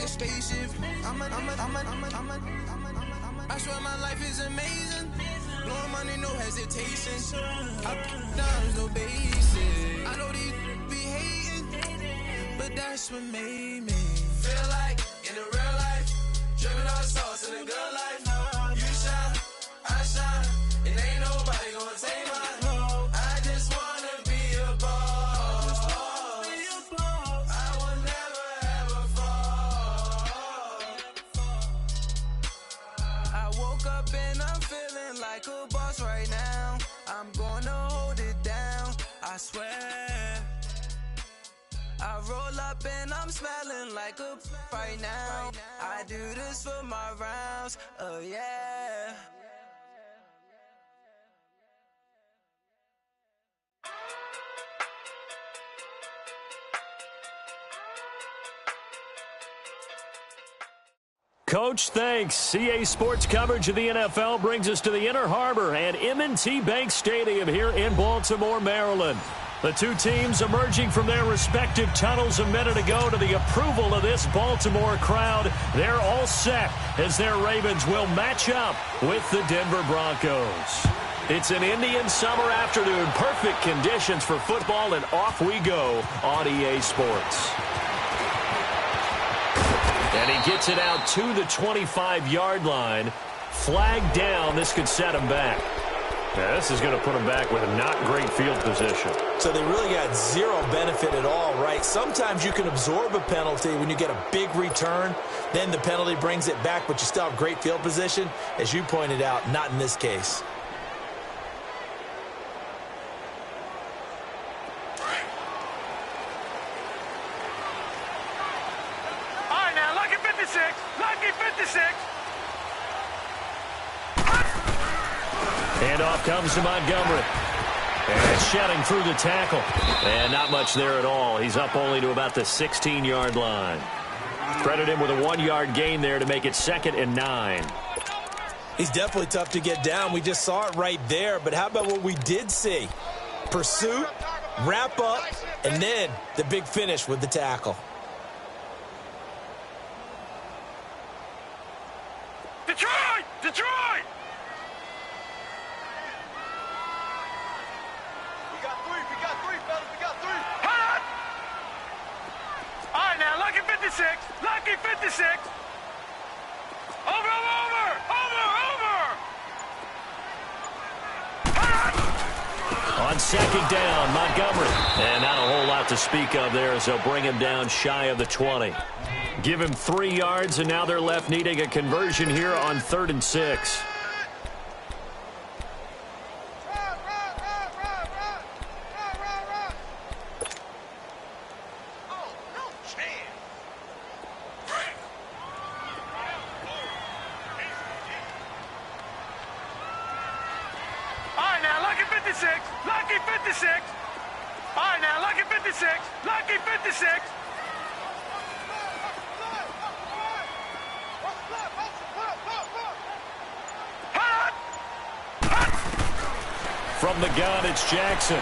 Spaceship. I swear my life is amazing. Blowing money, no hesitation. Down, no basic. I know these be hating, but that's what made me feel like in the real life. Dripping all sauce in the good life. You shine, I shine, and ain't nobody gonna take mine. I just wanna be a boss. I will never ever fall. I woke up and I'm feeling like a boss right now. I'm gonna hold it down, I swear. I roll up and I'm smelling like a right now. I do this for my rounds, oh yeah. Coach, thanks. CA Sports coverage of the NFL brings us to the Inner Harbor and M&T Bank Stadium here in Baltimore, Maryland. The two teams emerging from their respective tunnels a minute ago to the approval of this Baltimore crowd. They're all set as their Ravens will match up with the Denver Broncos. It's an Indian summer afternoon. Perfect conditions for football, and off we go on EA Sports. And he gets it out to the 25-yard line. Flag down. This could set him back. Yeah, this is going to put him back with a not great field position. So they really got zero benefit at all, right? Sometimes you can absorb a penalty when you get a big return. Then the penalty brings it back, but you still have great field position. As you pointed out, not in this case. All right, now, lucky 56. Lucky 56. And off comes to Montgomery. And shedding through the tackle. And not much there at all. He's up only to about the 16-yard line. Credit him with a 1-yard gain there to make it 2nd and 9. He's definitely tough to get down. We just saw it right there. But how about what we did see? Pursuit, wrap up, and then the big finish with the tackle. Detroit! Detroit! We got three, fellas. We got three. Hold on! All right, now, lucky 56. Lucky 56. Over! On 2nd down, Montgomery. And not a whole lot to speak of there as they'll bring him down shy of the 20. Give him 3 yards, and now they're left needing a conversion here on 3rd and 6. Lucky 56. All right, now, lucky 56. Lucky 56. From the gun, it's Jackson.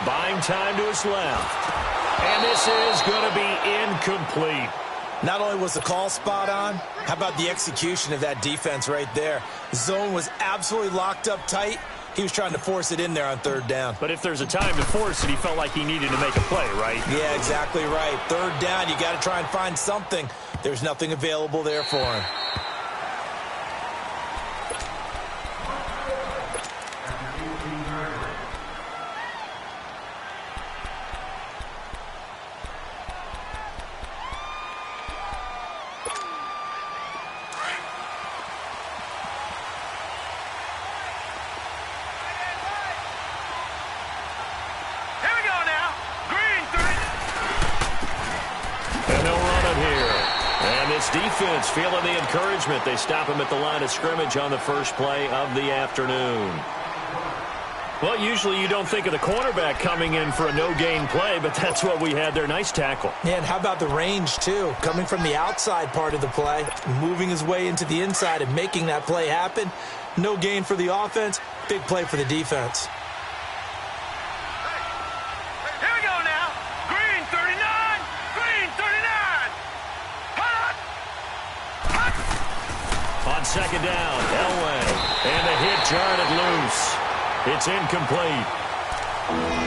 Buying time to his left. And this is going to be incomplete. Not only was the call spot on, how about the execution of that defense right there? The zone was absolutely locked up tight. He was trying to force it in there on 3rd down. But if there's a time to force it, he felt like he needed to make a play, right? Yeah, exactly right. 3rd down, you got to try and find something. There's nothing available there for him. Defense feeling the encouragement. They stop him at the line of scrimmage on the first play of the afternoon. Well, usually you don't think of the cornerback coming in for a no-gain play, but that's what we had there. Nice tackle. Man, how about the range, too? Coming from the outside part of the play, moving his way into the inside and making that play happen. No gain for the offense, big play for the defense. Here we go now. Green 39. Green 39. Hut. On second down, Elway. And the hit jarred it loose. It's incomplete.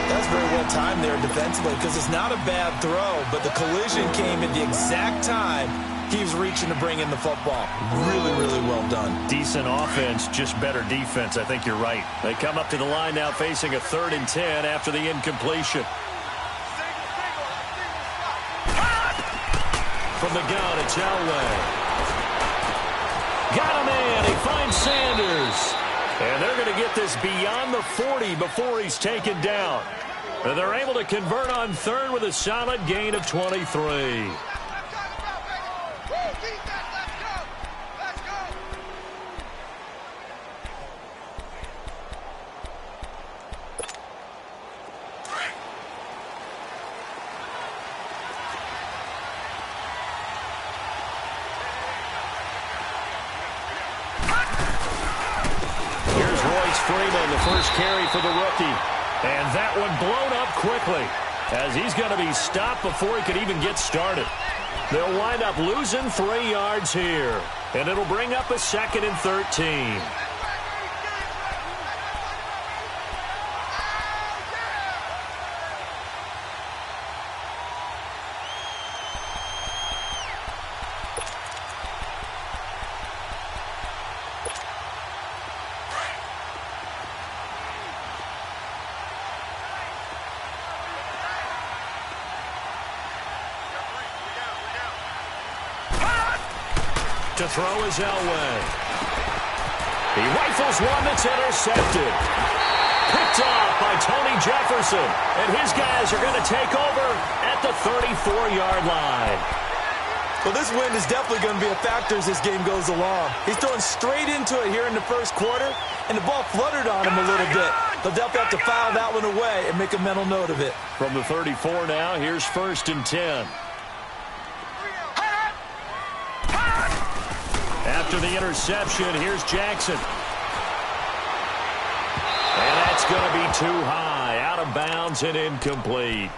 That's very well timed there defensively because it's not a bad throw, but the collision came at the exact time he was reaching to bring in the football. Really, really well done. Decent offense, just better defense. I think you're right. They come up to the line now facing a 3rd and 10 after the incompletion. From the gun, it's Elway. Got a man. He finds Sanders. And they're going to get this beyond the 40 before he's taken down. And they're able to convert on 3rd with a solid gain of 23. Freeman, the first carry for the rookie. And that one blown up quickly as he's going to be stopped before he could even get started. They'll wind up losing 3 yards here. And it'll bring up a 2nd and 13. To throw is Elway. He rifles one that's intercepted. Picked off by Tony Jefferson. And his guys are going to take over at the 34-yard line. Well, this win is definitely going to be a factor as this game goes along. He's throwing straight into it here in the first quarter, and the ball fluttered on him a little bit. They'll definitely have to file that one away and make a mental note of it. From the 34 now, here's 1st and 10. After the interception, here's Jackson. And that's going to be too high, out of bounds and incomplete.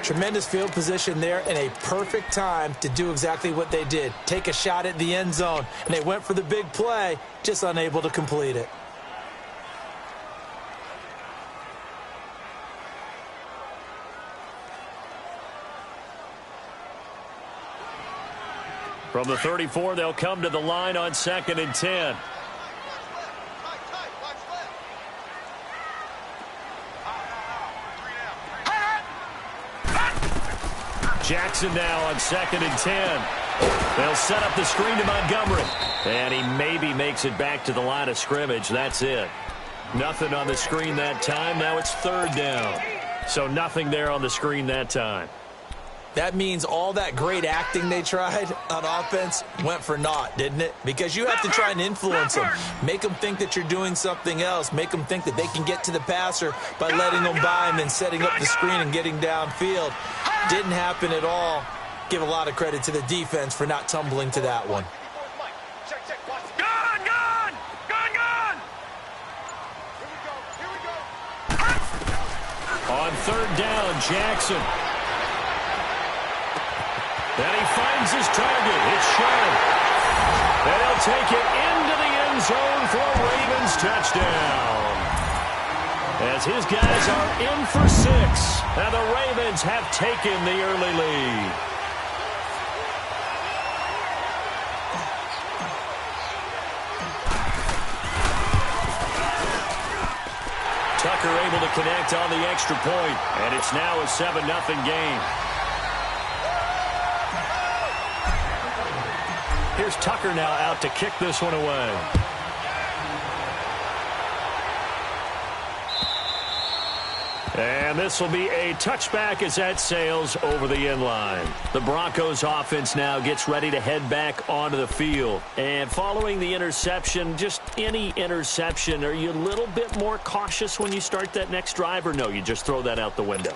Tremendous field position there and a perfect time to do exactly what they did. Take a shot at the end zone, and they went for the big play, just unable to complete it. From the 34, they'll come to the line on 2nd and 10. Jackson now on 2nd and 10. They'll set up the screen to Montgomery. And he maybe makes it back to the line of scrimmage. That's it. Nothing on the screen that time. Now it's 3rd down. So nothing there on the screen that time. That means all that great acting they tried on offense went for naught, didn't it? Because you have to try and influence them. Make them think that you're doing something else. Make them think that they can get to the passer by letting them by and then setting up the screen and getting downfield. Didn't happen at all. Give a lot of credit to the defense for not tumbling to that one. On 3rd down, Jackson. Then he finds his target. It's short. And he'll take it into the end zone for a Ravens touchdown. As his guys are in for 6. And the Ravens have taken the early lead. Tucker able to connect on the extra point. And it's now a 7-0 game. Here's Tucker now out to kick this one away. And this will be a touchback as that sails over the inline. The Broncos offense now gets ready to head back onto the field. And following the interception, just any interception, are you a little bit more cautious when you start that next drive, or no, you just throw that out the window?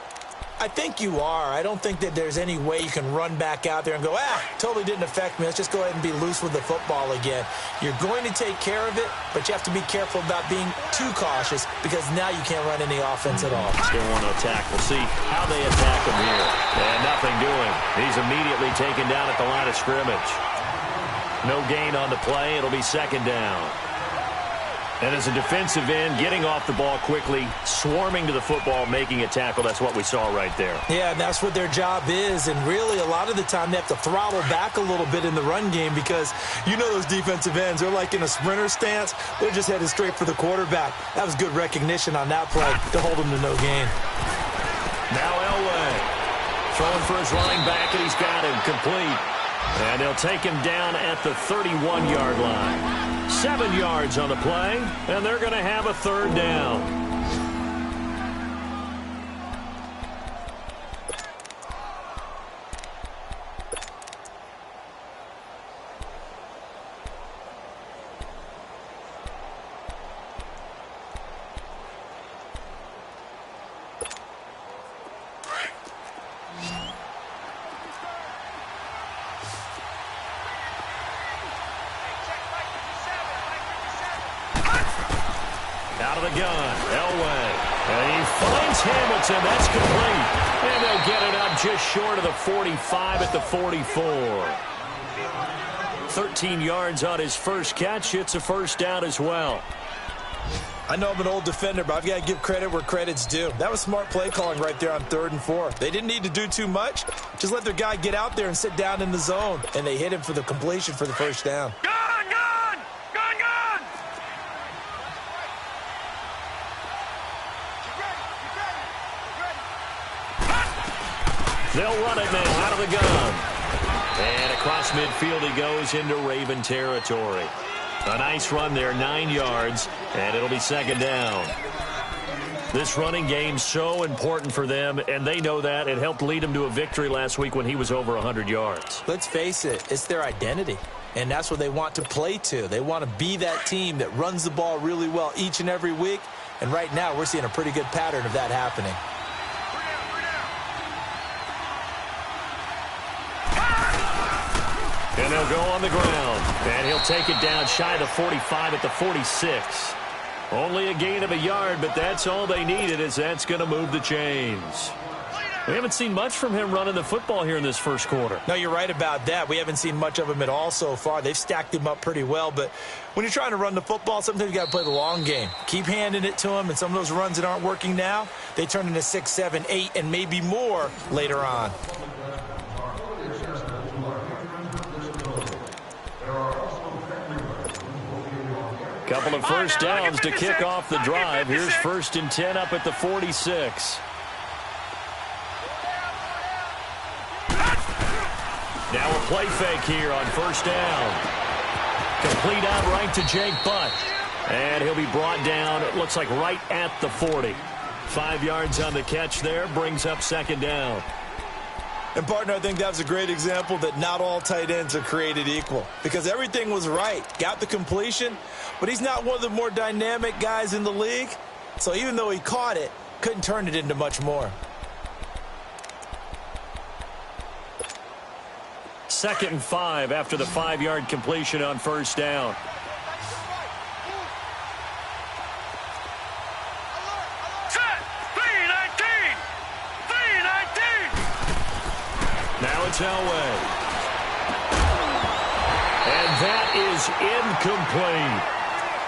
I think you are. I don't think that there's any way you can run back out there and go, totally didn't affect me. Let's just go ahead and be loose with the football again. You're going to take care of it, but you have to be careful about being too cautious because now you can't run any offense at all. Still want to attack. We'll see how they attack him here. And nothing doing. He's immediately taken down at the line of scrimmage. No gain on the play. It'll be second down. And as a defensive end, getting off the ball quickly, swarming to the football, making a tackle, that's what we saw right there. Yeah, and that's what their job is. And really, a lot of the time, they have to throttle back a little bit in the run game because you know those defensive ends, they're like in a sprinter stance. They're just headed straight for the quarterback. That was good recognition on that play to hold him to no gain. Now Elway throwing for his running back, and he's got him complete. And they'll take him down at the 31-yard line. 7 yards on the play, and they're going to have a third down. Out of the gun, Elway. And he finds Hamilton. That's complete. And they'll get it up just short of the 45 at the 44. 13 yards on his first catch. It's a first down as well. I know I'm an old defender, but I've got to give credit where credit's due. That was smart play calling right there on 3rd and 4. They didn't need to do too much. Just let their guy get out there and sit down in the zone. And they hit him for the completion for the first down. They'll run it now out of the gun. And across midfield he goes into Raven territory. A nice run there, 9 yards, and it'll be second down. This running game's so important for them, and they know that. It helped lead them to a victory last week when he was over 100 yards. Let's face it, it's their identity, and that's what they want to play to. They want to be that team that runs the ball really well each and every week, and right now we're seeing a pretty good pattern of that happening. And they'll go on the ground. And he'll take it down shy of the 45 at the 46. Only a gain of a yard, but that's all they needed, as that's going to move the chains. We haven't seen much from him running the football here in this first quarter. No, you're right about that. We haven't seen much of him at all so far. They've stacked him up pretty well, but when you're trying to run the football, sometimes you got to play the long game. Keep handing it to him, and some of those runs that aren't working now, they turn into 6, 7, 8, and maybe more later on. Couple of first downs to kick off the drive. Here's 1st and 10 up at the 46. Now a play fake here on first down. Complete out right to Jake Butt. And he'll be brought down, it looks like right at the 40. 5 yards on the catch there, brings up second down. And, partner, I think that was a great example that not all tight ends are created equal because everything was right. Got the completion, but he's not one of the more dynamic guys in the league. So even though he caught it, couldn't turn it into much more. 2nd and 5 after the 5-yard completion on first down. Now it's Elway. And that is incomplete.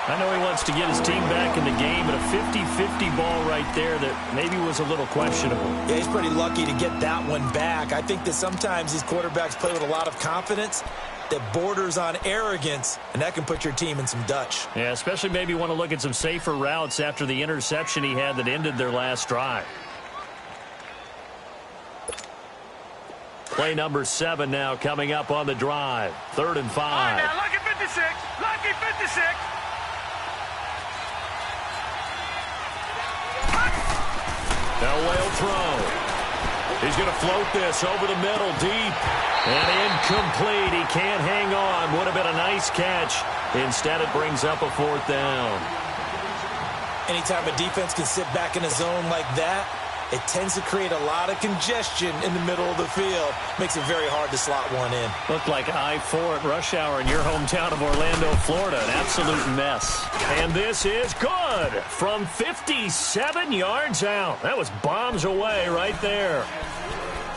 I know he wants to get his team back in the game, but a 50-50 ball right there that maybe was a little questionable. Yeah, he's pretty lucky to get that one back. I think that sometimes these quarterbacks play with a lot of confidence that borders on arrogance, and that can put your team in some Dutch. Yeah, especially maybe want to look at some safer routes after the interception he had that ended their last drive. Play number 7 now coming up on the drive. 3rd and 5. All right, now, lucky 56. Lucky 56. Now will throw. He's going to float this over the middle, deep. And incomplete. He can't hang on. Would have been a nice catch. Instead, it brings up a 4th down. Anytime a defense can sit back in a zone like that, it tends to create a lot of congestion in the middle of the field. Makes it very hard to slot one in. Looked like I-4 at rush hour in your hometown of Orlando, Florida. An absolute mess. And this is good from 57 yards out. That was bombs away right there.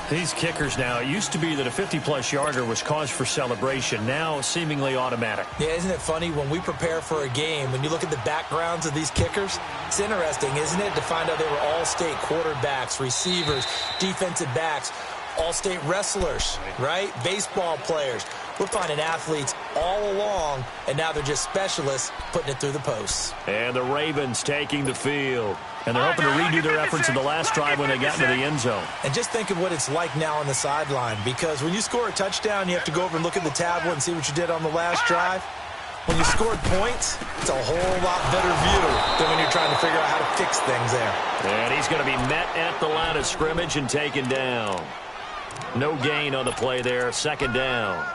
These kickers now, it used to be that a 50-plus yarder was cause for celebration. Now, seemingly automatic. Yeah, isn't it funny? When we prepare for a game, when you look at the backgrounds of these kickers, it's interesting, isn't it, to find out they were all-state quarterbacks, receivers, defensive backs, all-state wrestlers, right? Baseball players. We're finding athletes all along, and now they're just specialists putting it through the posts. And the Ravens taking the field. And they're hoping to redo their efforts in the last drive when they got into the end zone. And just think of what it's like now on the sideline, because when you score a touchdown, you have to go over and look at the tablet and see what you did on the last drive. When you scored points, it's a whole lot better view than when you're trying to figure out how to fix things there. And he's going to be met at the line of scrimmage and taken down. No gain on the play there. 2nd down.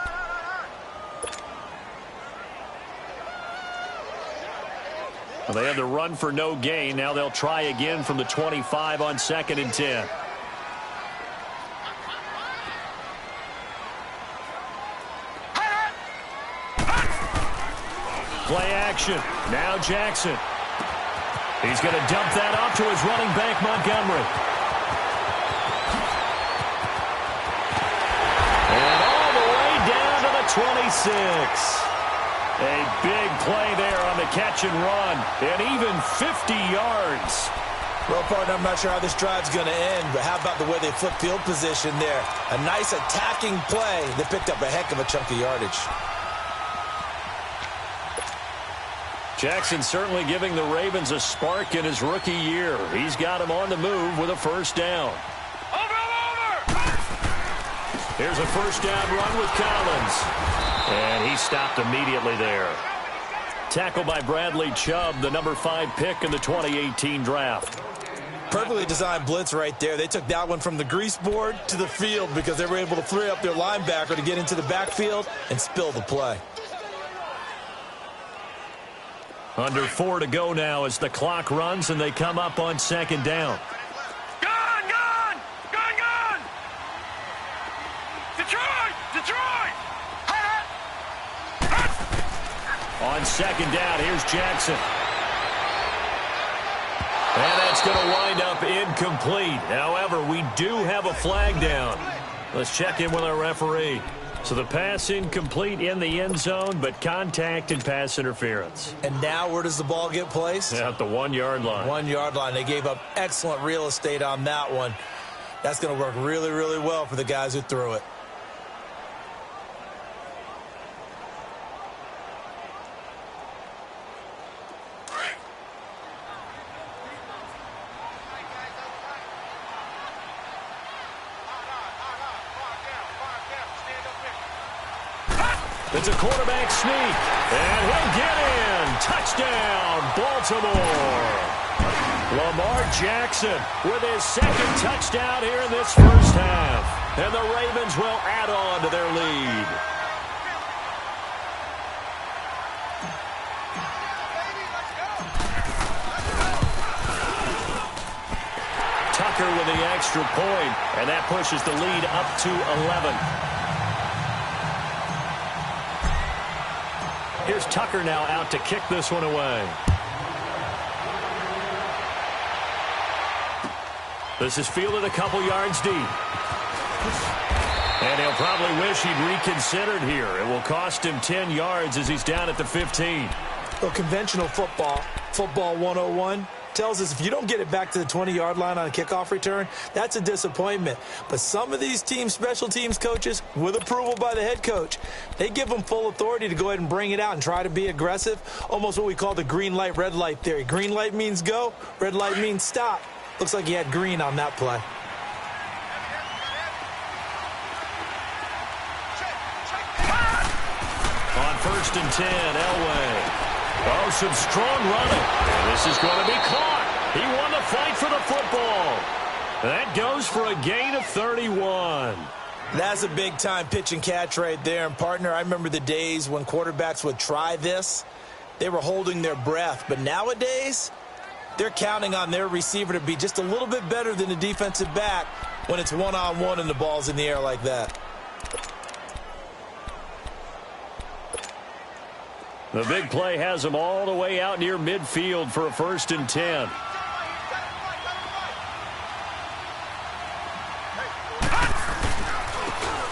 Well, they had the run for no gain. Now they'll try again from the 25 on 2nd and 10. Play action. Now Jackson. He's going to dump that off to his running back, Montgomery. And all the way down to the 26. A big play there on the catch and run. And even 50 yards. Well, partner, I'm not sure how this drive's going to end, but how about the way they flipped field position there? A nice attacking play that picked up a heck of a chunk of yardage. Jackson certainly giving the Ravens a spark in his rookie year. He's got him on the move with a 1st down. Over! Here's a 1st down run with Collins. And he stopped immediately there. Tackle by Bradley Chubb, the number 5 pick in the 2018 draft. Perfectly designed blitz right there. They took that one from the grease board to the field because they were able to free up their linebacker to get into the backfield and spill the play. Under 4 to go now as the clock runs and they come up on 2nd down. Gone! Detroit! On 2nd down, here's Jackson. And that's going to wind up incomplete. However, we do have a flag down. Let's check in with our referee. So the pass incomplete in the end zone, but contact and pass interference. And now where does the ball get placed? At the 1-yard line. 1-yard line. They gave up excellent real estate on that one. That's going to work really, really well for the guys who threw it. It's a quarterback sneak, and he'll get in. Touchdown, Baltimore. Lamar Jackson with his 2nd touchdown here in this 1st half. And the Ravens will add on to their lead. Tucker with the extra point, and that pushes the lead up to 11. Here's Tucker now out to kick this one away. This is fielded a couple yards deep. And he'll probably wish he'd reconsidered here. It will cost him 10 yards as he's down at the 15. Well, conventional football 101, tells us if you don't get it back to the 20-yard line on a kickoff return, that's a disappointment. But some of these teams, special teams coaches, with approval by the head coach, they give them full authority to go ahead and bring it out and try to be aggressive, almost what we call the green light, red light theory. Green light means go, red light means stop. Looks like he had green on that play. On 1st and 10, Elway. Oh, some strong running. And this is going to be caught. He won the fight for the football. That goes for a gain of 31. That's a big-time pitch and catch right there. And, partner, I remember the days when quarterbacks would try this. They were holding their breath. But nowadays, they're counting on their receiver to be just a little bit better than the defensive back when it's one-on-one and the ball's in the air like that. The big play has him all the way out near midfield for a 1st and 10.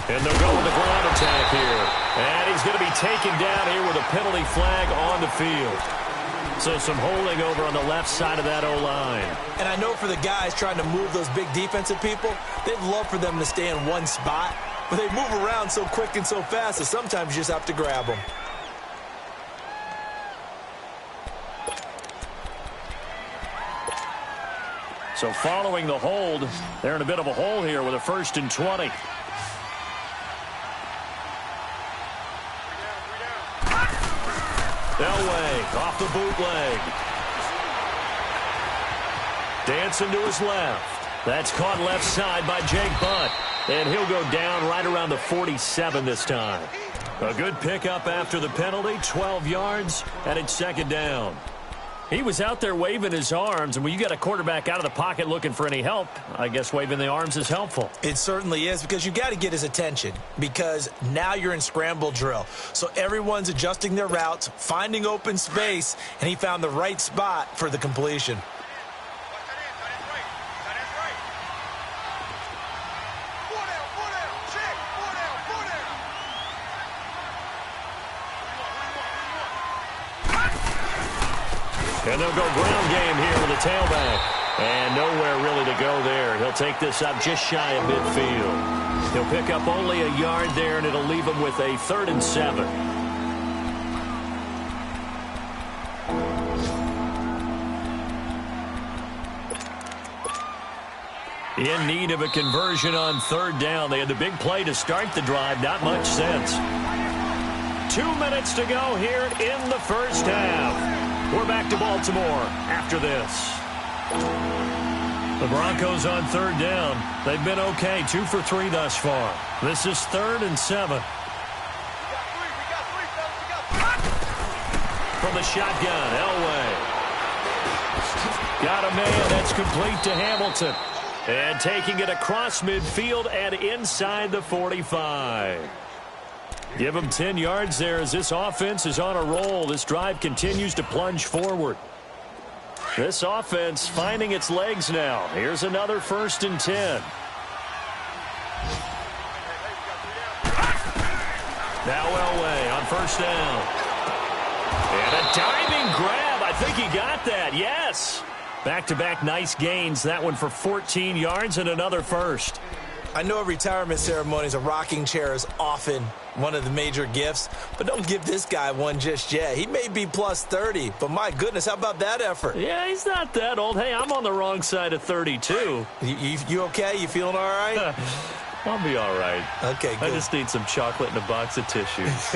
And they'll go with the ground attack here. And he's going to be taken down here with a penalty flag on the field. So some holding over on the left side of that O-line. And I know for the guys trying to move those big defensive people, they'd love for them to stay in one spot. But they move around so quick and so fast that sometimes you just have to grab them. So following the hold, they're in a bit of a hole here with a 1st and 20. Elway off the bootleg. Dancing to his left. That's caught left side by Jake Butt. And he'll go down right around the 47 this time. A good pickup after the penalty, 12 yards, and it's 2nd down. He was out there waving his arms, and when you got a quarterback out of the pocket looking for any help, I guess waving the arms is helpful. It certainly is, because you got to get his attention, because now you're in scramble drill. So everyone's adjusting their routes, finding open space, and he found the right spot for the completion. And they'll go ground game here with a tailback. And nowhere really to go there. He'll take this up just shy of midfield. He'll pick up only a yard there, and it'll leave him with a 3rd and 7. In need of a conversion on 3rd down. They had the big play to start the drive. Not much sense. 2 minutes to go here in the 1st half. We're back to Baltimore after this. The Broncos on 3rd down. They've been okay, 2 for 3 thus far. This is 3rd and 7. From the shotgun, Elway. Got a man that's complete to Hamilton. And taking it across midfield and inside the 45. Give him 10 yards there as this offense is on a roll. This drive continues to plunge forward. This offense finding its legs now. Here's another 1st and 10. Now Elway on 1st down. And a diving grab. I think he got that. Yes. Back-to-back nice gains. That one for 14 yards and another 1st. I know at retirement ceremonies, a rocking chair is often one of the major gifts, but don't give this guy one just yet. He may be plus 30, but my goodness, how about that effort? Yeah, he's not that old. Hey, I'm on the wrong side of 32. You okay? You feeling all right? I'll be all right. Okay, good. I just need some chocolate and a box of tissues.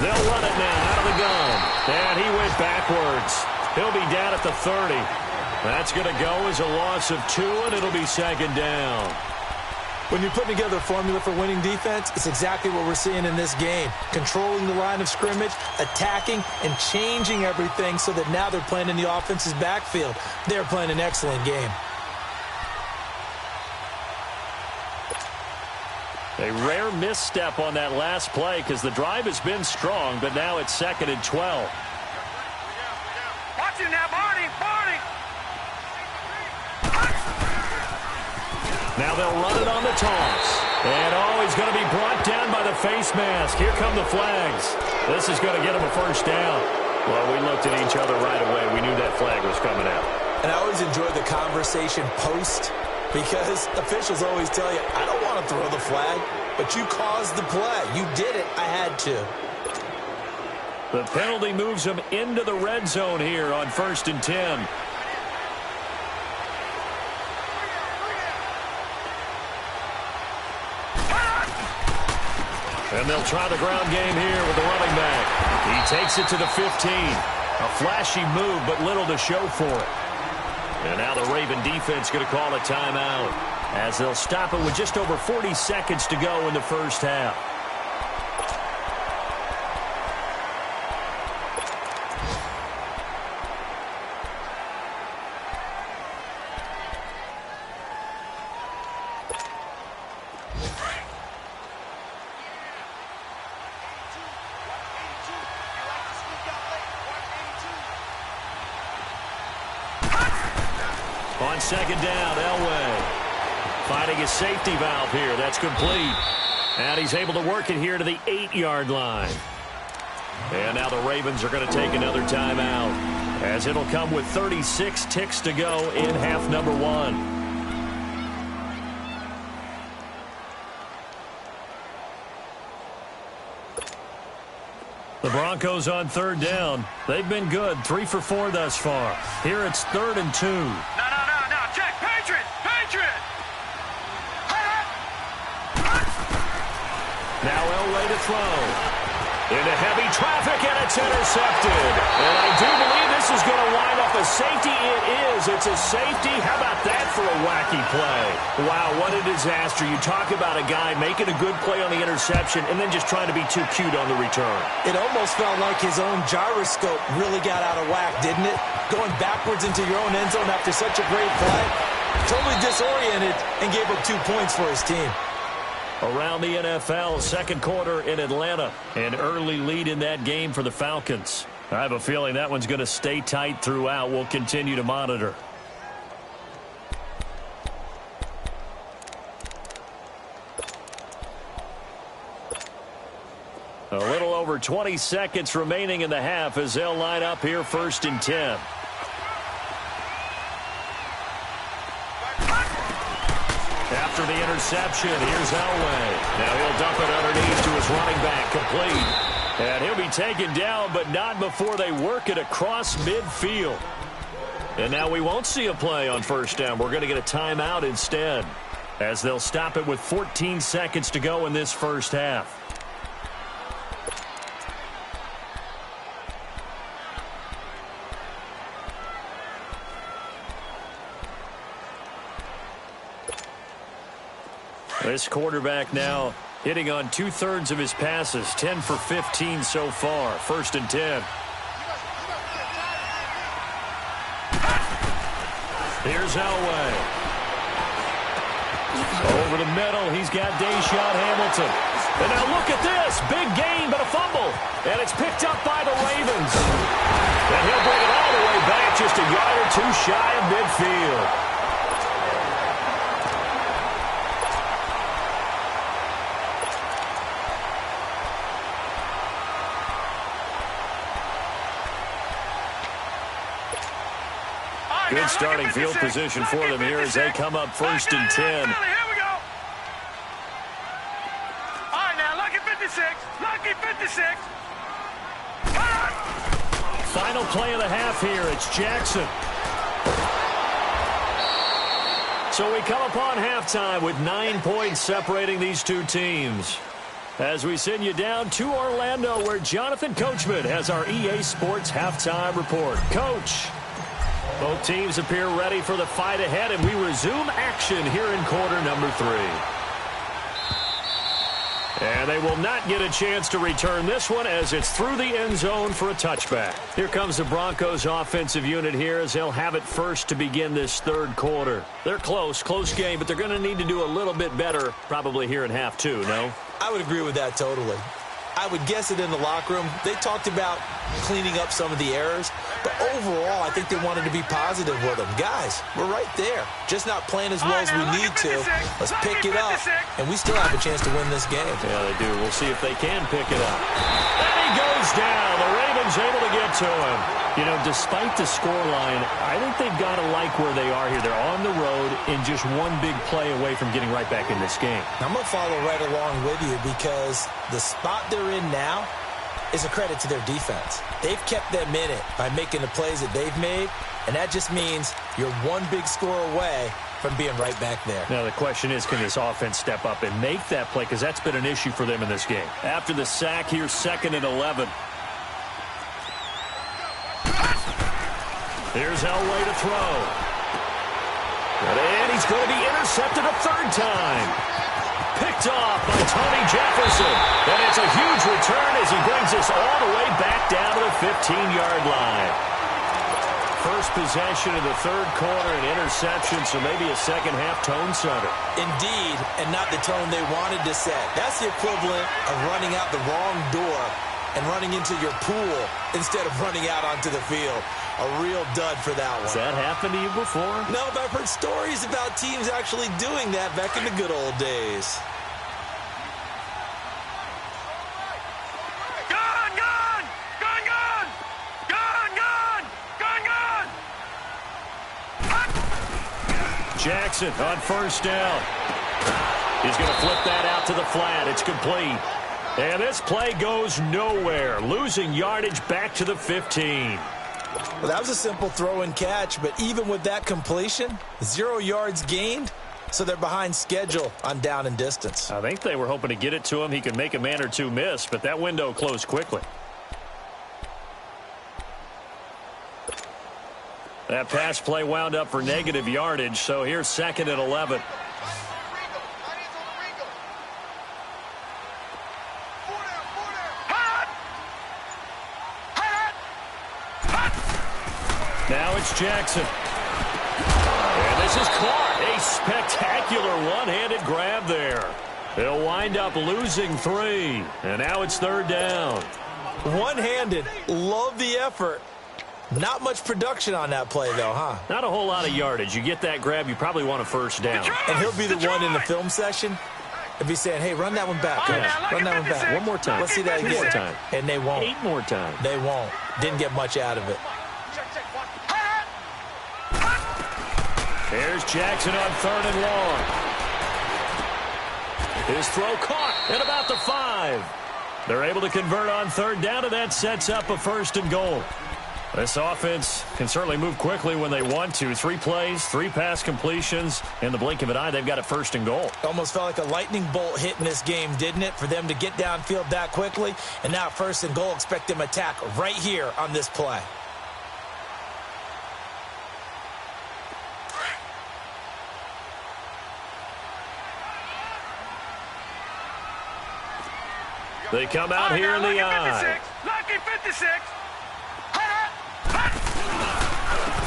They'll run it now out of the gun. And he went backwards. He'll be down at the 30. That's going to go as a loss of 2, and it'll be 2nd down. When you're putting together a formula for winning defense, it's exactly what we're seeing in this game. Controlling the line of scrimmage, attacking, and changing everything so that now they're playing in the offense's backfield. They're playing an excellent game. A rare misstep on that last play because the drive has been strong, but now it's 2nd and 12. Watch it now, Barney! Now they'll run it on the toss. And, he's going to be brought down by the face mask. Here come the flags. This is going to get him a 1st down. Well, we looked at each other right away. We knew that flag was coming out. And I always enjoy the conversation post because officials always tell you, I don't want to throw the flag, but you caused the play. You did it. I had to. The penalty moves him into the red zone here on 1st and 10. And they'll try the ground game here with the running back. He takes it to the 15. A flashy move, but little to show for it. And now the Raven defense going to call a timeout, as they'll stop it with just over 40 seconds to go in the first half. On second down, Elway finding his safety valve here. That's complete. And he's able to work it here to the 8-yard line. And now the Ravens are going to take another timeout, as it'll come with 36 ticks to go in half number 1. The Broncos on third down. They've been good, 3 for 4 thus far. Here it's 3rd and 2. No, check, Patriot! Now Elway to throw. Into heavy traffic, and it's intercepted. And I do believe this is going to wind up a safety. It is. It's a safety. How about that for a wacky play? Wow, what a disaster. You talk about a guy making a good play on the interception and then just trying to be too cute on the return. It almost felt like his own gyroscope really got out of whack, didn't it? Going backwards into your own end zone after such a great play. Totally disoriented and gave up 2 points for his team. Around the NFL, second quarter in Atlanta. An early lead in that game for the Falcons. I have a feeling that one's going to stay tight throughout. We'll continue to monitor. A little over 20 seconds remaining in the half as they'll line up here 1st and 10. After the interception, here's Elway. Now he'll dump it underneath to his running back, complete. And he'll be taken down, but not before they work it across midfield. And now we won't see a play on 1st down. We're going to get a timeout instead, as they'll stop it with 14 seconds to go in this first half. This quarterback now hitting on 2/3 of his passes, 10 for 15 so far. 1st and 10. Here's Elway. Over the middle, he's got Deshaun Hamilton. And now look at this. Big gain, but a fumble. And it's picked up by the Ravens. And he'll bring it all the way back, just a yard or 2 shy of midfield. Good starting field position for them here as they come up 1st and 10. Here we go. All right, now, lucky 56. Lucky 56. Final play of the half here. It's Jackson. So we come upon halftime with 9 points separating these two teams, as we send you down to Orlando, where Jonathan Coachman has our EA Sports halftime report. Coach. Both teams appear ready for the fight ahead, and we resume action here in quarter number 3. And they will not get a chance to return this one, as it's through the end zone for a touchback. Here comes the Broncos offensive unit here, as they'll have it first to begin this 3rd quarter. They're close game, but they're going to need to do a little bit better probably here in half 2, no? I would agree with that totally. I would guess it in the locker room. They talked about cleaning up some of the errors, but overall, I think they wanted to be positive with them. Guys, we're right there. Just not playing as well as we need to. Let's pick it up, and we still have a chance to win this game. Yeah, they do. We'll see if they can pick it up. And he goes down. The Ravens able to get to him. You know, despite the scoreline, I think they've got to like where they are here. They're on the road and just one big play away from getting right back in this game. I'm going to follow right along with you, because the spot they're in now is a credit to their defense. They've kept them in it by making the plays that they've made, and that just means you're one big score away from being right back there. Now the question is, can this offense step up and make that play, because that's been an issue for them in this game. After the sack, here's 2nd and 11. Here's Elway to throw. And he's going to be intercepted a third time. Picked off by Tony Jefferson. And it's a huge return as he brings us all the way back down to the 15-yard line. First possession of the third quarter, an interception, so maybe a second-half tone setter. Indeed, and not the tone they wanted to set. That's the equivalent of running out the wrong door and running into your pool instead of running out onto the field. A real dud for that one. Has that happened to you before? No, but I've heard stories about teams actually doing that back in the good old days. Jackson on first down. He's going to flip that out to the flat. It's complete. And this play goes nowhere. Losing yardage back to the 15. Well, that was a simple throw and catch, but even with that completion, 0 yards gained, so they're behind schedule on down and distance. I think they were hoping to get it to him. He could make a man or two miss, but that window closed quickly. That pass play wound up for negative yardage, so here's 2nd and 11. Now it's Jackson. And this is caught. A spectacular one-handed grab there. They'll wind up losing 3. And now it's 3rd down. One-handed. Love the effort. Not much production on that play, though, huh? Not a whole lot of yardage. You get that grab, you probably want a first down. And he'll be the one in the film session and be saying, hey, run that one back, coach. Run that one back. One more time. Let's see that again. 2 more time. And they won't. 8 more times. They won't. Didn't get much out of it. Here's Jackson on 3rd and long. His throw caught at about the 5. They're able to convert on 3rd down, and that sets up a 1st and goal. This offense can certainly move quickly when they want to. 3 plays, 3 pass completions. In the blink of an eye, they've got a 1st and goal. Almost felt like a lightning bolt hit in this game, didn't it? For them to get downfield that quickly. And now 1st and goal, expect them to attack right here on this play. They come out here in the eye. Lucky 56.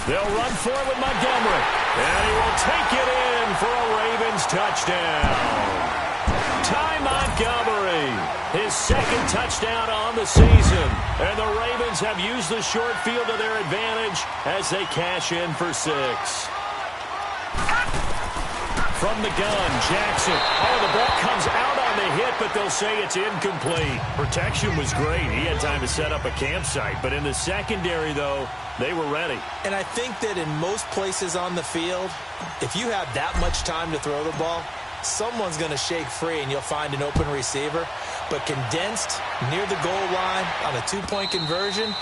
They'll run for it with Montgomery. And he will take it in for a Ravens touchdown. Ty Montgomery, his 2nd touchdown on the season. And the Ravens have used the short field to their advantage as they cash in for 6. From the gun, Jackson. Oh, the ball comes out on the hit, but they'll say it's incomplete. Protection was great. He had time to set up a campsite. But in the secondary, though, they were ready. And I think that in most places on the field, if you have that much time to throw the ball, someone's going to shake free and you'll find an open receiver. But condensed near the goal line on a 2-point conversion,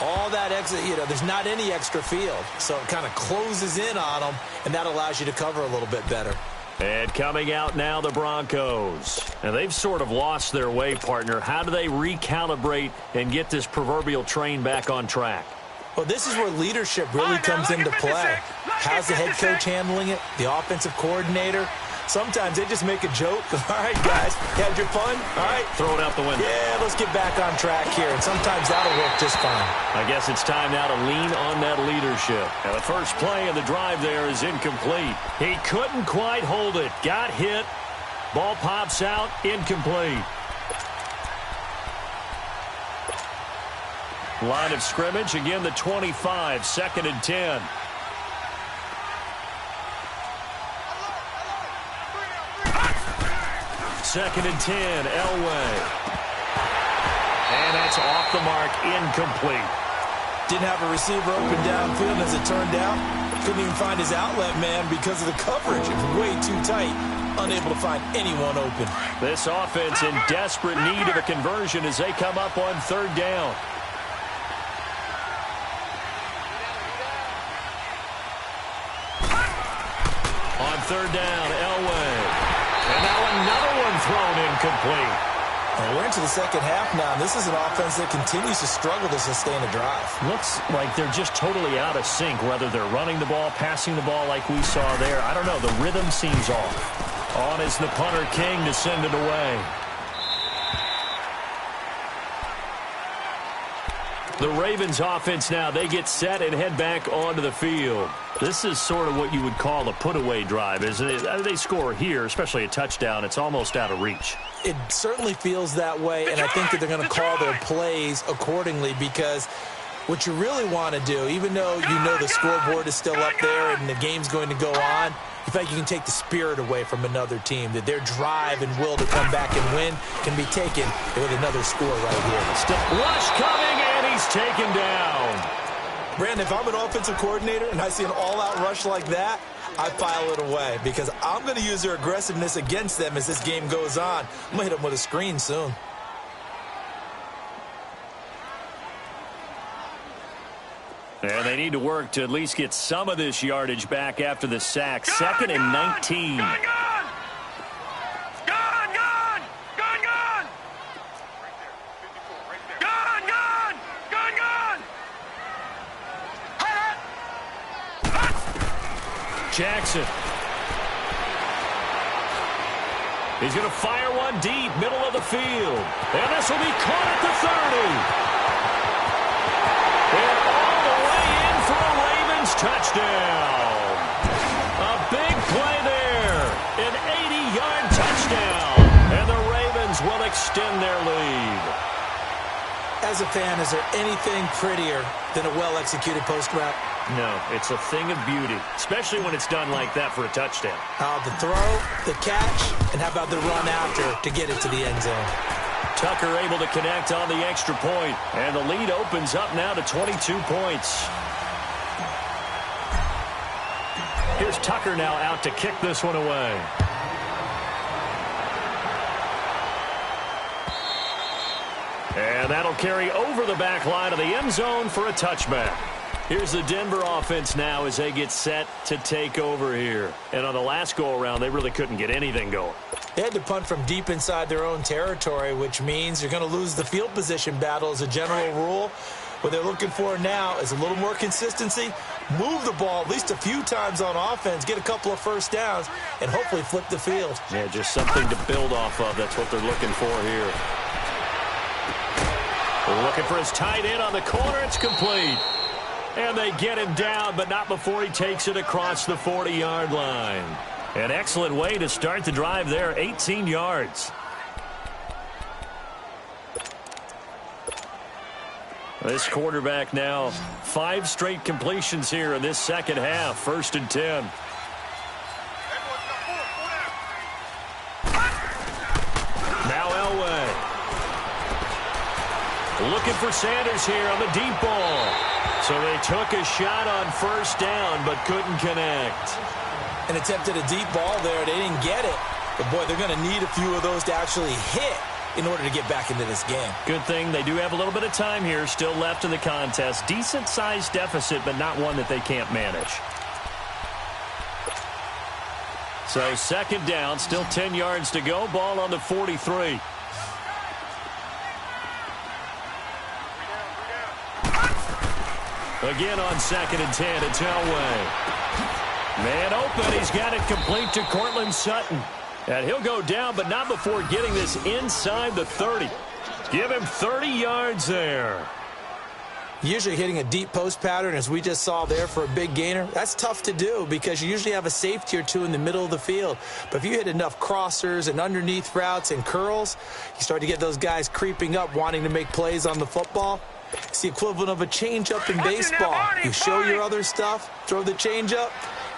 all that extra, there's not any extra field. So it kind of closes in on them, and that allows you to cover a little bit better. And coming out now, the Broncos. And they've sort of lost their way, partner. How do they recalibrate and get this proverbial train back on track? Well, this is where leadership really comes into play. How's the head coach handling it? The offensive coordinator? Sometimes they just make a joke. All right, guys, you had your fun? All right. Throw it out the window. Yeah, let's get back on track here. And sometimes that'll work just fine. I guess it's time now to lean on that leadership. Now, the first play of the drive there is incomplete. He couldn't quite hold it. Got hit. Ball pops out. Incomplete. Line of scrimmage. Again, the 25. 2nd and 10. Second and 10, Elway. And that's off the mark, incomplete. Didn't have a receiver open downfield, as it turned out. Couldn't even find his outlet man because of the coverage. It was way too tight. Unable to find anyone open. This offense in desperate need of a conversion as they come up on 3rd down. On 3rd down, Elway. And now another one thrown incomplete. And we're into the second half now, and this is an offense that continues to struggle to sustain a drive. Looks like they're just totally out of sync, whether they're running the ball, passing the ball like we saw there. I don't know. The rhythm seems off. On is the punter, King, to send it away. The Ravens offense now, they get set and head back onto the field. This is sort of what you would call a put-away drive, isn't it? They score here, especially a touchdown. It's almost out of reach. It certainly feels that way, and I think that they're going to call their plays accordingly, because what you really want to do, even though you know the scoreboard is still up there and the game's going to go on, in fact, you can take the spirit away from another team, that their drive and will to come back and win can be taken with another score right here. Rush coming, and he's taken down. Brandon, if I'm an offensive coordinator and I see an all-out rush like that, I file it away, because I'm going to use their aggressiveness against them as this game goes on. I'm going to hit them with a screen soon. And they need to work to at least get some of this yardage back after the sack. Second and 19. Gone! Jackson. He's going to fire one deep, middle of the field. And this will be caught at the 30. And all the way in for a Ravens touchdown. A big play there. An 80-yard touchdown. And the Ravens will extend their lead. As a fan, is there anything prettier than a well-executed post route? No, it's a thing of beauty, especially when it's done like that for a touchdown. The throw, the catch, and how about the run after to get it to the end zone? Tucker able to connect on the extra point, and the lead opens up now to 22 points. Here's Tucker now out to kick this one away. And that'll carry over the back line of the end zone for a touchback. Here's the Denver offense now as they get set to take over here. And on the last go-around, they really couldn't get anything going. They had to punt from deep inside their own territory, which means you're going to lose the field position battle as a general rule. What they're looking for now is a little more consistency, move the ball at least a few times on offense, get a couple of first downs, and hopefully flip the field. Yeah, just something to build off of. That's what they're looking for here. They're looking for his tight end on the corner. It's complete. And they get him down, but not before he takes it across the 40-yard line. An excellent way to start the drive there, 18 yards. This quarterback now, 5 straight completions here in this second half, 1st and 10. Now Elway. Looking for Sanders here on the deep ball. So they took a shot on first down, but couldn't connect. And attempted a deep ball there. They didn't get it. But, boy, they're going to need a few of those to actually hit in order to get back into this game. Good thing they do have a little bit of time here still left in the contest. Decent-sized deficit, but not one that they can't manage. So second down, still 10 yards to go. Ball on the 43. Again on 2nd and 10, it's Elway. Man open, he's got it complete to Cortland Sutton. And he'll go down, but not before getting this inside the 30. Give him 30 yards there. Usually hitting a deep post pattern, as we just saw there for a big gainer, that's tough to do because you usually have a safety or two in the middle of the field. But if you hit enough crossers and underneath routes and curls, you start to get those guys creeping up, wanting to make plays on the football. It's the equivalent of a changeup in baseball. You show your other stuff, throw the changeup,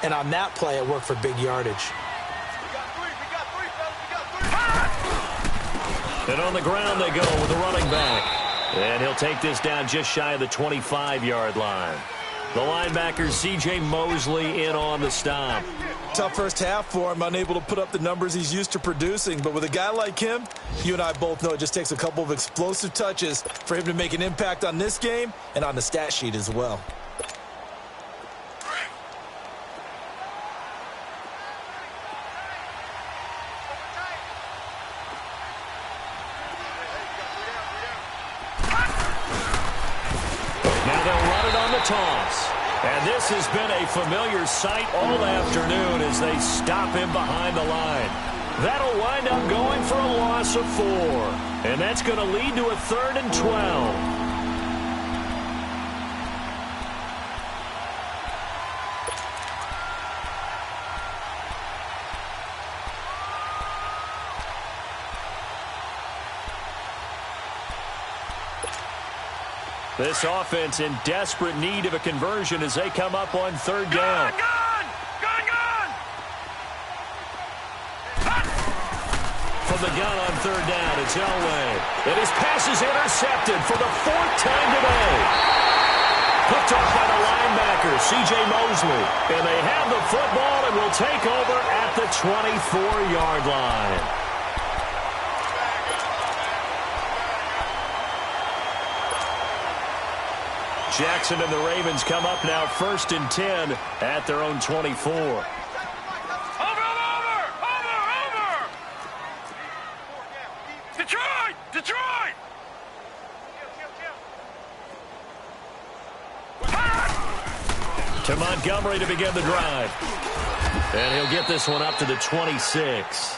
and on that play, it worked for big yardage. And on the ground they go with the running back. And he'll take this down just shy of the 25-yard line. The linebacker, C.J. Mosley, in on the stop. Tough first half for him, unable to put up the numbers he's used to producing. But with a guy like him, you and I both know it just takes a couple of explosive touches for him to make an impact on this game and on the stat sheet as well. toss. And this has been a familiar sight all afternoon as they stop him behind the line. That'll wind up going for a loss of 4. And that's going to lead to a 3rd and 12. This offense in desperate need of a conversion as they come up on 3rd down. Gun! From the gun on 3rd down, it's Elway. And his pass is intercepted for the 4th time today. Picked off by the linebacker, C.J. Mosley. And they have the football and will take over at the 24-yard line. Jackson and the Ravens come up now 1st and 10 at their own 24. Over! Detroit! To Montgomery to begin the drive. And he'll get this one up to the 26.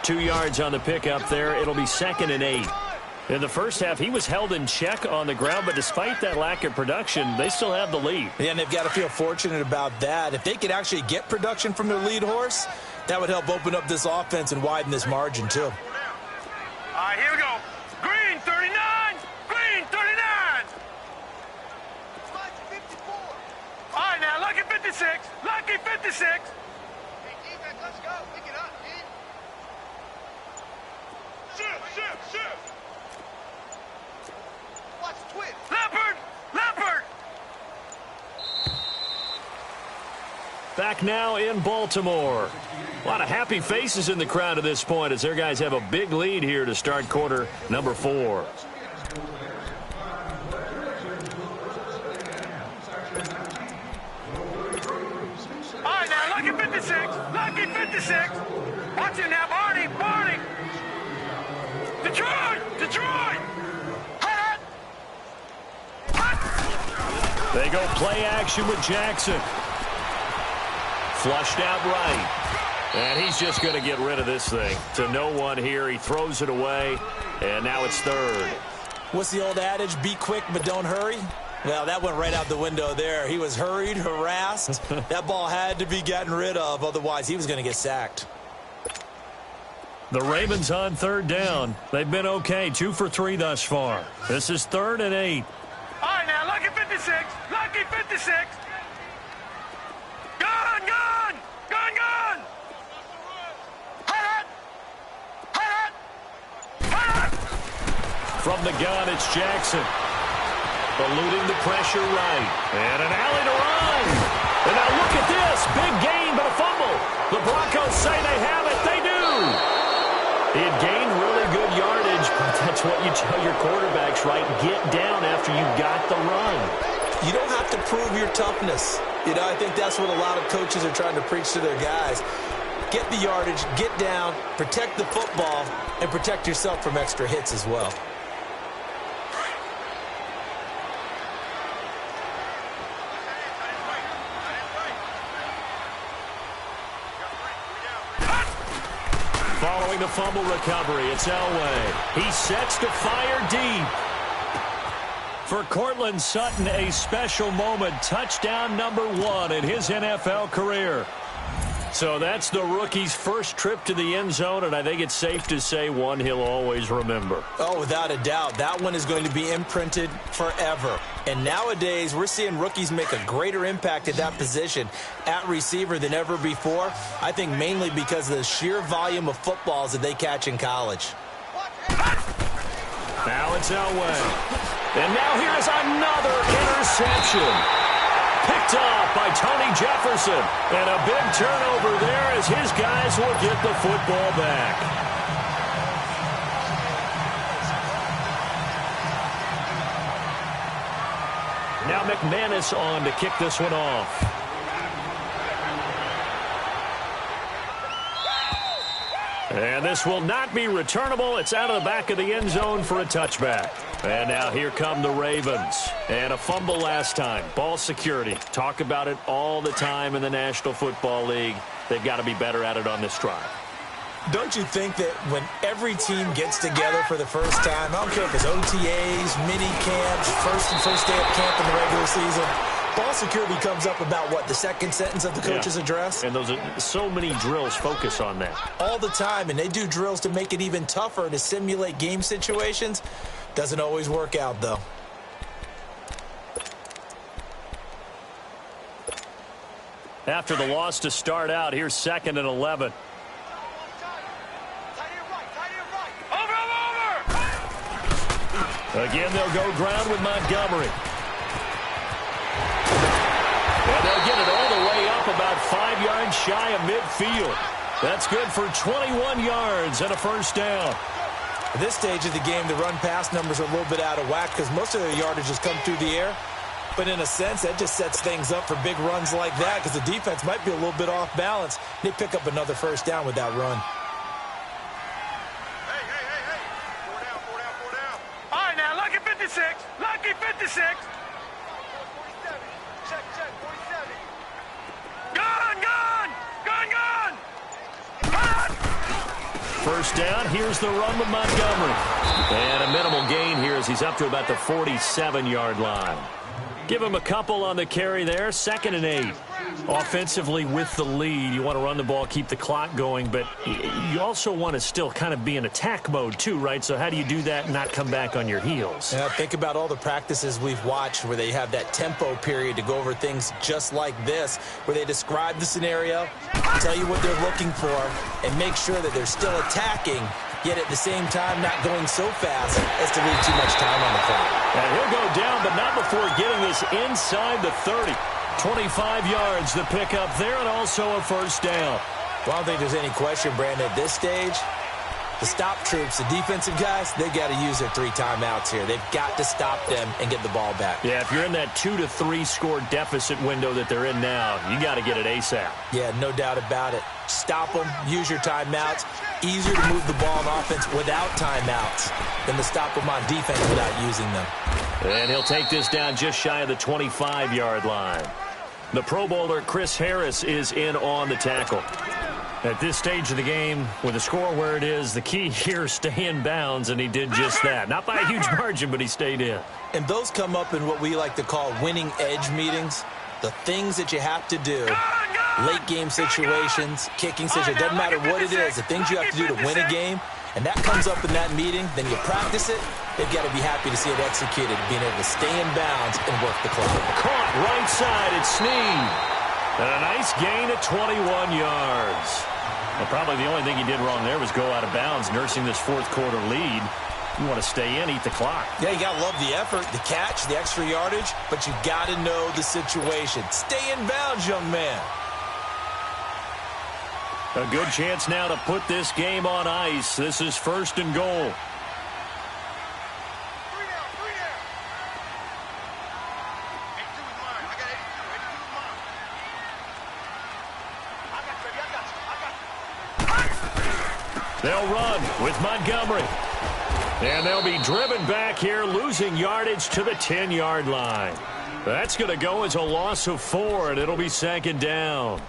2 yards on the pickup there. It'll be 2nd and 8. In the first half, he was held in check on the ground, but despite that lack of production, they still have the lead. Yeah, and they've got to feel fortunate about that. If they could actually get production from their lead horse, that would help open up this offense and widen this margin, too. All right, here we go. Green 39! Green 39! All right, now, lucky 56. Lucky 56. Hey, defense, let's go. Pick it up, dude. Shift. Watch the twist. Leopard! Back now in Baltimore. A lot of happy faces in the crowd at this point as their guys have a big lead here to start quarter number 4. All right, now, lucky 56. Lucky 56. Watch it now, Barney. Detroit. They go play action with Jackson. Flushed out right. And he's just going to get rid of this thing. To no one here. He throws it away. And now it's 3rd. What's the old adage? Be quick, but don't hurry. Well, that went right out the window there. He was hurried, harassed. That ball had to be gotten rid of. Otherwise, he was going to get sacked. The Ravens on 3rd down. They've been okay. 2 for 3 thus far. This is 3rd and 8. All right, now, lucky 56. Lucky 56. Gun! From the gun, it's Jackson. Eluding the pressure right. And an alley to run. And now look at this. Big gain, but a fumble. The Broncos say they have it. They do. He had gained really good yardage, but that's what you tell your quarterbacks, right? Get down after you got the run. You don't have to prove your toughness. You know, I think that's what a lot of coaches are trying to preach to their guys. Get the yardage, get down, protect the football, and protect yourself from extra hits as well. Following the fumble recovery, it's Elway. He sets to fire deep. For Cortland Sutton, a special moment. Touchdown number 1 in his NFL career. So that's the rookie's first trip to the end zone, and I think it's safe to say one he'll always remember. Oh, without a doubt. That one is going to be imprinted forever. And nowadays, we're seeing rookies make a greater impact at that position at receiver than ever before. I think mainly because of the sheer volume of footballs that they catch in college. Now it's Elway. And now here's another interception. Picked off by Tony Jefferson. And a big turnover there as his guys will get the football back. Now McManus on to kick this one off. And this will not be returnable. It's out of the back of the end zone for a touchback. And now here come the Ravens. And a fumble last time. Ball security. Talk about it all the time in the National Football League. They've got to be better at it on this drive. Don't you think that when every team gets together for the first time, I don't care if it's OTAs, mini camps, first day of camp in the regular season, ball security comes up about, what, the second sentence of the coach's address? And those are so many drills focus on that. All the time, and they do drills to make it even tougher to simulate game situations. Doesn't always work out, though. After the loss to start out, here's 2nd and 11. Again, they'll go ground with Montgomery. And they'll get it all the way up about 5 yards shy of midfield. That's good for 21 yards and a first down. At this stage of the game, the run-pass numbers are a little bit out of whack because most of their yardage has come through the air. But in a sense, that just sets things up for big runs like that because the defense might be a little bit off balance. They pick up another first down with that run. Hey. 4 down. All right, now, lucky 56. Lucky 56. 47. Check, 47. Gun. First down, here's the run with Montgomery. And a minimal gain here as he's up to about the 47-yard line. Give him a couple on the carry there. 2nd and 8. Offensively with the lead, you want to run the ball, keep the clock going, but you also want to still kind of be in attack mode too, right? So how do you do that and not come back on your heels? Yeah, think about all the practices we've watched where they have that tempo period to go over things just like this, where they describe the scenario, tell you what they're looking for, and make sure that they're still attacking, yet at the same time not going so fast as to leave too much time on the clock. And he'll go down, but not before getting this inside the 30. 25 yards the pickup there, and also a first down. Well, I don't think there's any question, Brandon, at this stage, the stop troops, the defensive guys, they got to use their 3 timeouts here. They've got to stop them and get the ball back. Yeah, if you're in that 2 to 3 score deficit window that they're in now, you got to get it ASAP. Yeah, no doubt about it. Stop them, use your timeouts. Easier to move the ball on offense without timeouts than to stop them on defense without using them. And he'll take this down just shy of the 25-yard line. The Pro Bowler Chris Harris is in on the tackle. At this stage of the game, with the score where it is, the key here is stay in bounds, and he did just that. Not by a huge margin, but he stayed in. And those come up in what we like to call winning edge meetings. The things that you have to do, late game situations, kicking situations, it doesn't matter what it is, the things you have to do to win a game, and that comes up in that meeting, then you practice it, they've got to be happy to see it executed, being able to stay in bounds and work the clock. Caught right side, it's Snead. And a nice gain at 21 yards. Well, probably the only thing he did wrong there was go out of bounds, nursing this fourth quarter lead. You want to stay in, eat the clock. Yeah, you got to love the effort, the catch, the extra yardage, but you got to know the situation. Stay in bounds, young man. A good chance now to put this game on ice. This is 1st and goal. 3 down. 82 is mine. I got 82. 82 is mine. I got you. They'll run with Montgomery. And they'll be driven back here, losing yardage to the 10-yard line. That's going to go as a loss of 4, and it'll be 2nd down.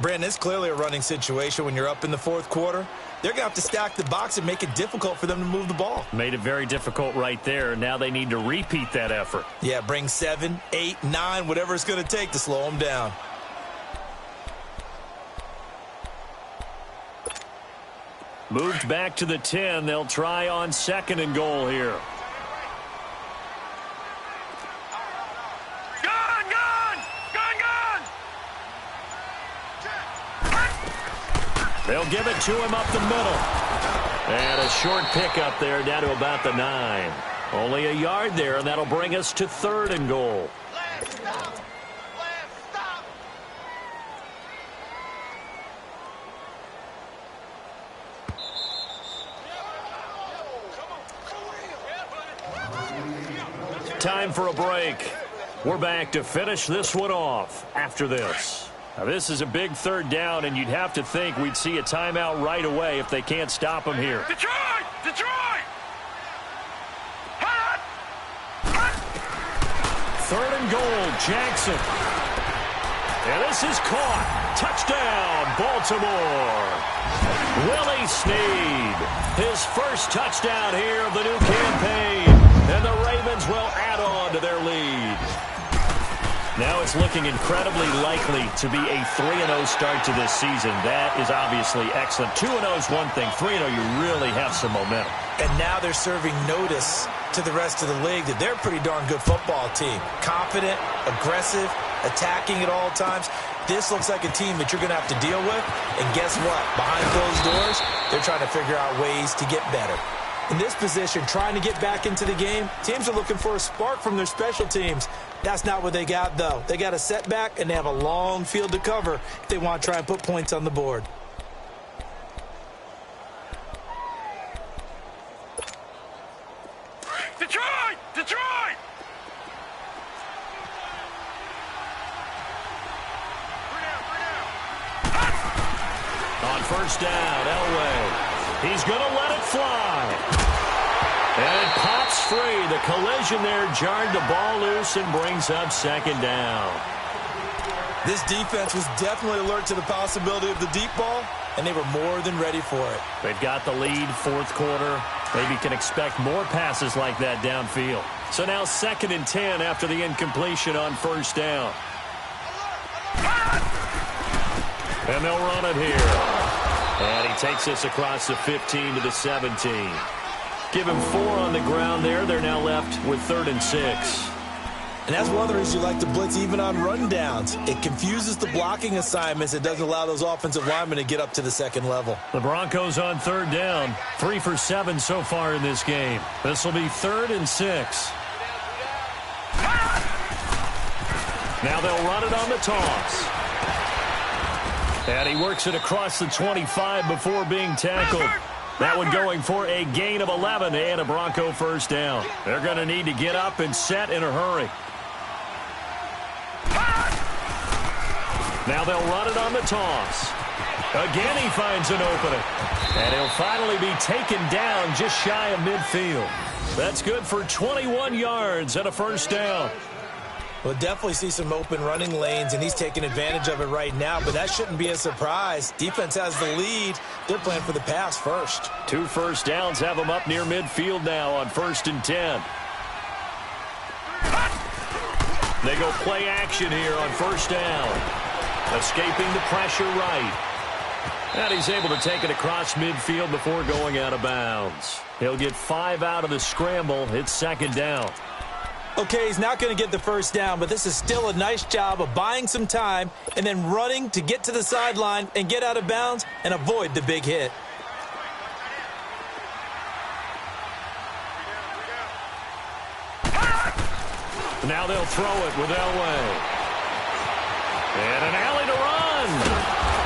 Brandon, it's clearly a running situation when you're up in the fourth quarter. They're going to have to stack the box and make it difficult for them to move the ball. Made it very difficult right there. Now they need to repeat that effort. Yeah, bring 7, 8, 9, whatever it's going to take to slow them down. Moved back to the 10. They'll try on 2nd and goal here. They'll give it to him up the middle. And a short pickup there down to about the 9. Only a yard there, and that'll bring us to 3rd and goal. Last stop. Time for a break. We're back to finish this one off after this. Now, this is a big 3rd down, and you'd have to think we'd see a timeout right away if they can't stop him here. Detroit! Detroit! Hot! 3rd and goal, Jackson. And this is caught. Touchdown, Baltimore. Willie Snead, his first touchdown here of the new campaign. And the Ravens will add on to their lead. Now it's looking incredibly likely to be a 3-0 start to this season. That is obviously excellent. 2-0 is one thing. 3-0, you really have some momentum. And now they're serving notice to the rest of the league that they're a pretty darn good football team. Confident, aggressive, attacking at all times. This looks like a team that you're going to have to deal with. And guess what? Behind closed doors, they're trying to figure out ways to get better. In this position, trying to get back into the game, teams are looking for a spark from their special teams. That's not what they got, though. They got a setback, and they have a long field to cover if they want to try and put points on the board. Detroit! Detroit! On first down, Elway. He's going to let it fly. And it pops free. The collision there jarred the ball loose and brings up 2nd down. This defense was definitely alert to the possibility of the deep ball, and they were more than ready for it. They've got the lead, 4th quarter. Maybe can expect more passes like that downfield. So now 2nd and 10 after the incompletion on first down. And they'll run it here. And he takes this across the 15 to the 17. Give him 4 on the ground there. They're now left with 3rd and 6. And that's one of the reasons you like to blitz even on rundowns. It confuses the blocking assignments. It doesn't allow those offensive linemen to get up to the 2nd level. The Broncos on 3rd down. 3 for 7 so far in this game. This will be 3rd and 6. Now they'll run it on the toss. And he works it across the 25 before being tackled. That one going for a gain of 11 and a Bronco first down. They're going to need to get up and set in a hurry. Now they'll run it on the toss. Again, he finds an opening. And he'll finally be taken down just shy of midfield. That's good for 21 yards and a first down. We'll definitely see some open running lanes, and he's taking advantage of it right now, but that shouldn't be a surprise. Defense has the lead. They're playing for the pass first. 2 first downs have them up near midfield now on 1st and 10. They go play action here on first down. Escaping the pressure right. And he's able to take it across midfield before going out of bounds. He'll get 5 out of the scramble. It's 2nd down. Okay, he's not going to get the first down, but this is still a nice job of buying some time and then running to get to the sideline and get out of bounds and avoid the big hit. Now they'll throw it with Elway. And an alley to run.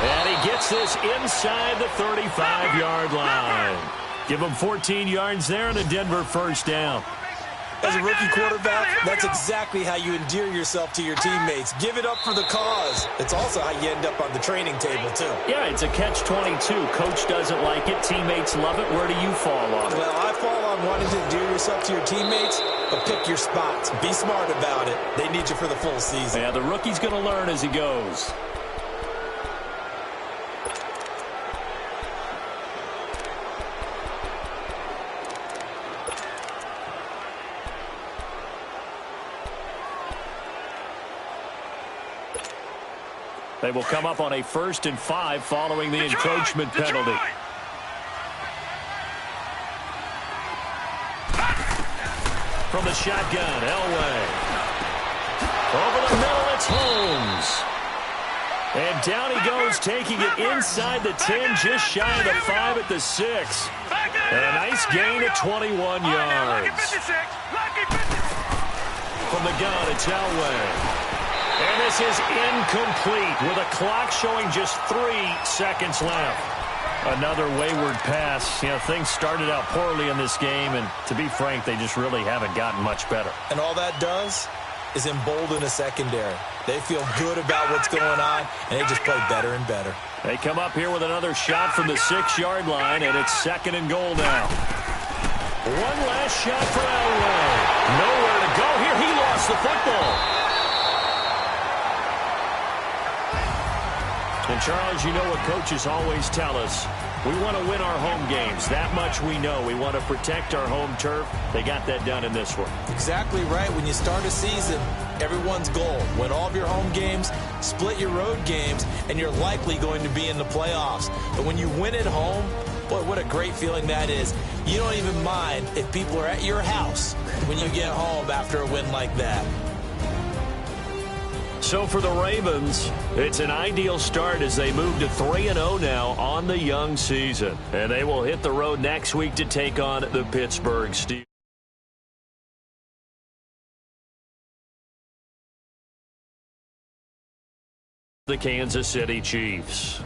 And he gets this inside the 35-yard line. Give him 14 yards there and a Denver first down. As a rookie quarterback, that's exactly how you endear yourself to your teammates. Give it up for the cause. It's also how you end up on the training table, too. Yeah, it's a catch-22. Coach doesn't like it. Teammates love it. Where do you fall on it? Well, I fall on wanting to endear yourself to your teammates, but pick your spots. Be smart about it. They need you for the full season. Yeah, the rookie's going to learn as he goes. They will come up on a 1st and 5 following the encroachment penalty. From the shotgun, Elway. Over the middle, it's Holmes. And down he goes, taking it inside the 10, just shy of the 5 at the 6. And a nice gain of 21 yards. From the gun, it's Elway. And this is incomplete with a clock showing just 3 seconds left. Another wayward pass. You know, things started out poorly in this game, and to be frank, they just really haven't gotten much better. And all that does is embolden a secondary. They feel good about what's going on, and they just play better and better. They come up here with another shot from the 6-yard line, and it's 2nd and goal now. One last shot for Elway. Nowhere to go here. He lost has the football. And, Charles, you know what coaches always tell us. We want to win our home games. That much we know. We want to protect our home turf. They got that done in this one. Exactly right. When you start a season, everyone's goal: win all of your home games, split your road games, and you're likely going to be in the playoffs. But when you win at home, boy, what a great feeling that is. You don't even mind if people are at your house when you get home after a win like that. So for the Ravens, it's an ideal start as they move to 3-0 now on the young season. And they will hit the road next week to take on the Pittsburgh Steelers. The Kansas City Chiefs.